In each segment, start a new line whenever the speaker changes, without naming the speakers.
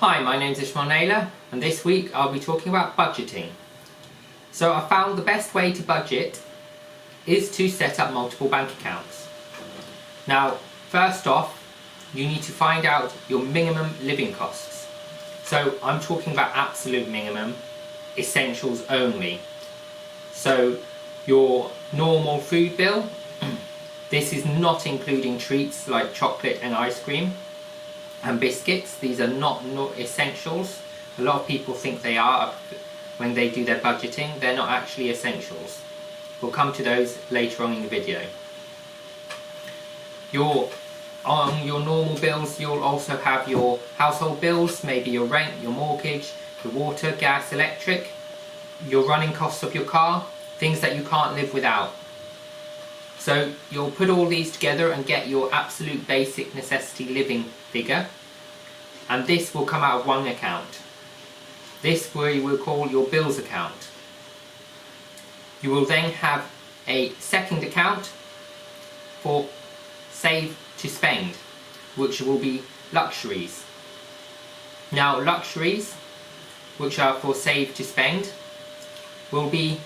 Hi, my name's Ishmael Naylor, and this week I'll be talking about budgeting. So I found the best way to budget is to set up multiple bank accounts. Now, first off, you need to find out your minimum living costs. So I'm talking about absolute minimum, essentials only. So your normal food bill, this is not including treats like chocolate and ice cream and biscuits. These are not essentials. A lot of people think they are when they do their budgeting. They're not actually essentials. We'll come to those later on in the video. On your normal bills, you'll also have your household bills, maybe your rent, your mortgage, your water, gas, electric, your running costs of your car, things that you can't live without. So you'll put all these together and get your absolute basic necessity living figure, and this will come out of one account. This we will call your bills account. You will then have a second account for save to spend, which will be luxuries. Now luxuries, which are for save to spend, will be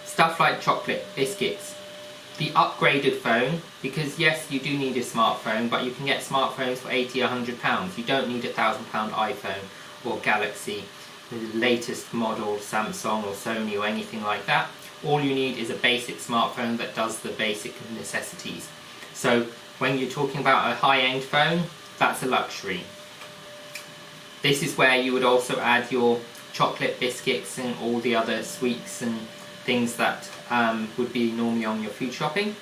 stuff like chocolate, biscuits, the upgraded phone, because yes, you do need a smartphone, but you can get smartphones for £80 or £100. You don't need a £1,000 iPhone or Galaxy, the latest model, Samsung or Sony or anything like that. All you need is a basic smartphone that does the basic necessities. So when you're talking about a high-end phone, that's a luxury. This is where you would also add your chocolate, biscuits and all the other sweets and things that would be normally on your food shopping,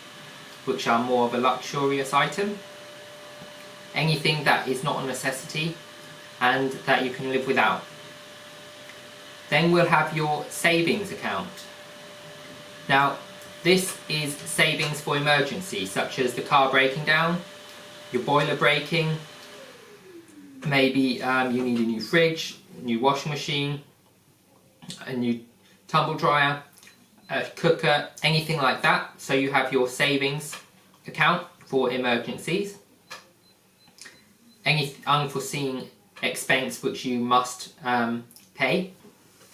which are more of a luxurious item. Anything that is not a necessity and that you can live without. Then we'll have your savings account. Now this is savings for emergencies, such as the car breaking down, your boiler breaking, maybe you need a new fridge, a new washing machine, a new tumble dryer, a cooker, anything like that. So you have your savings account for emergencies. Any unforeseen expense which you must pay.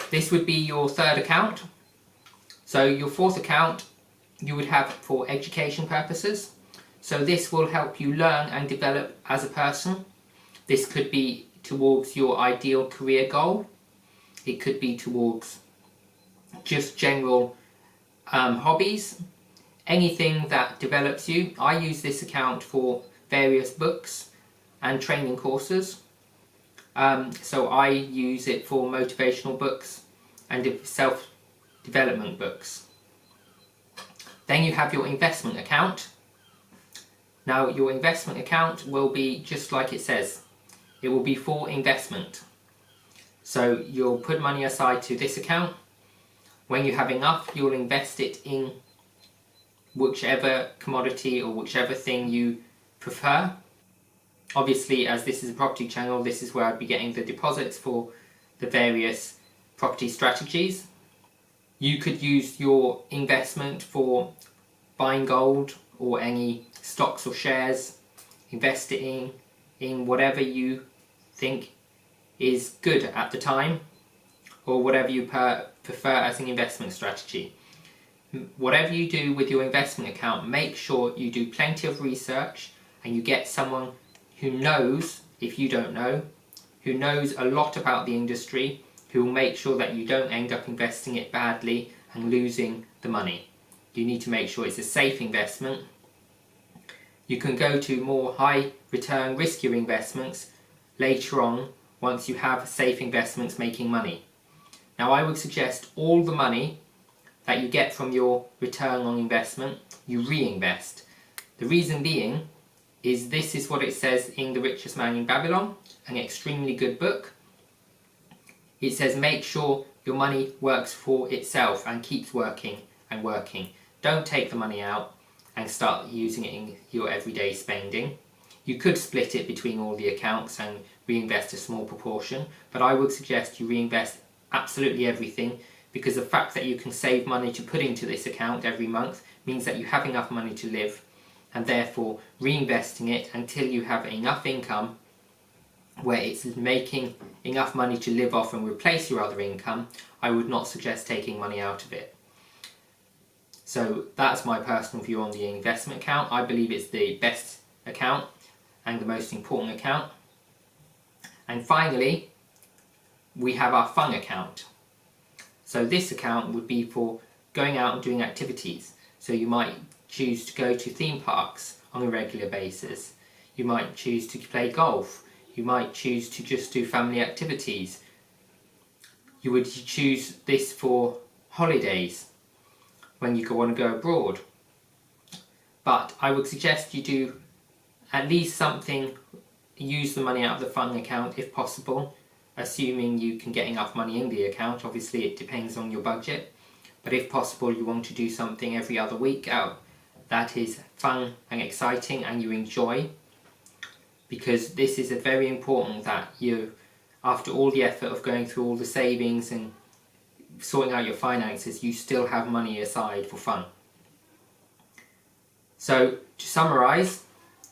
This would be your third account. So your fourth account you would have for education purposes. So this will help you learn and develop as a person. This could be towards your ideal career goal. It could be towards just general hobbies, anything that develops you. I use this account for various books and training courses. So I use it for motivational books and self-development books. Then you have your investment account. Now your investment account will be just like it says. It will be for investment. So you'll put money aside to this account. When you have enough, you'll invest it in whichever commodity or whichever thing you prefer. Obviously, as this is a property channel, this is where I'd be getting the deposits for the various property strategies. You could use your investment for buying gold or any stocks or shares, invest it in whatever you think is good at the time, or whatever you prefer as an investment strategy. Whatever you do with your investment account, make sure you do plenty of research and you get someone who knows, if you don't know, who knows a lot about the industry, who will make sure that you don't end up investing it badly and losing the money. You need to make sure it's a safe investment. You can go to more high return, riskier investments later on once you have safe investments making money. Now I would suggest all the money that you get from your return on investment, you reinvest. The reason being is this is what it says in The Richest Man in Babylon, an extremely good book. It says make sure your money works for itself and keeps working and working. Don't take the money out and start using it in your everyday spending. You could split it between all the accounts and reinvest a small proportion, but I would suggest you reinvest absolutely everything, because the fact that you can save money to put into this account every month means that you have enough money to live, and therefore reinvesting it until you have enough income where it's making enough money to live off and replace your other income, I would not suggest taking money out of it. So that's my personal view on the investment account. I believe it's the best account and the most important account. And finally, we have our fun account. So this account would be for going out and doing activities. So you might choose to go to theme parks on a regular basis. You might choose to play golf. You might choose to just do family activities. You would choose this for holidays when you want to go abroad. But I would suggest you do at least something, use the money out of the fun account if possible, assuming you can get enough money in the account. Obviously it depends on your budget, but if possible you want to do something every other week out that is fun and exciting and you enjoy, because this is very important that you, after all the effort of going through all the savings and sorting out your finances, you still have money aside for fun. So to summarise,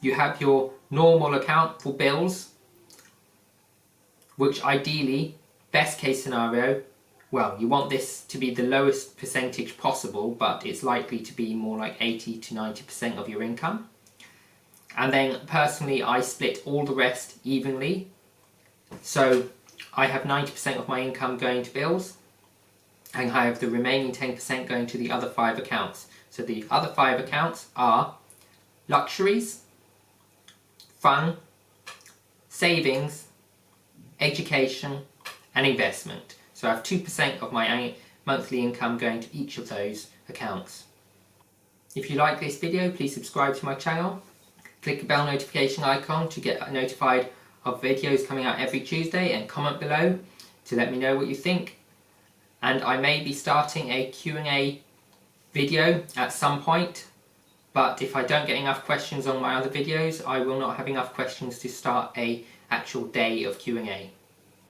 you have your normal account for bills, which ideally, best case scenario, well, you want this to be the lowest percentage possible, but it's likely to be more like 80 to 90% of your income. And then personally, I split all the rest evenly. So I have 90% of my income going to bills, and I have the remaining 10% going to the other 5 accounts. So the other 5 accounts are luxuries, fun, savings, education and investment. So I have 2% of my monthly income going to each of those accounts. If you like this video, please subscribe to my channel. Click the bell notification icon to get notified of videos coming out every Tuesday, and comment below to let me know what you think. And I may be starting a Q&A video at some point, but if I don't get enough questions on my other videos, I will not have enough questions to start an actual day of Q&A.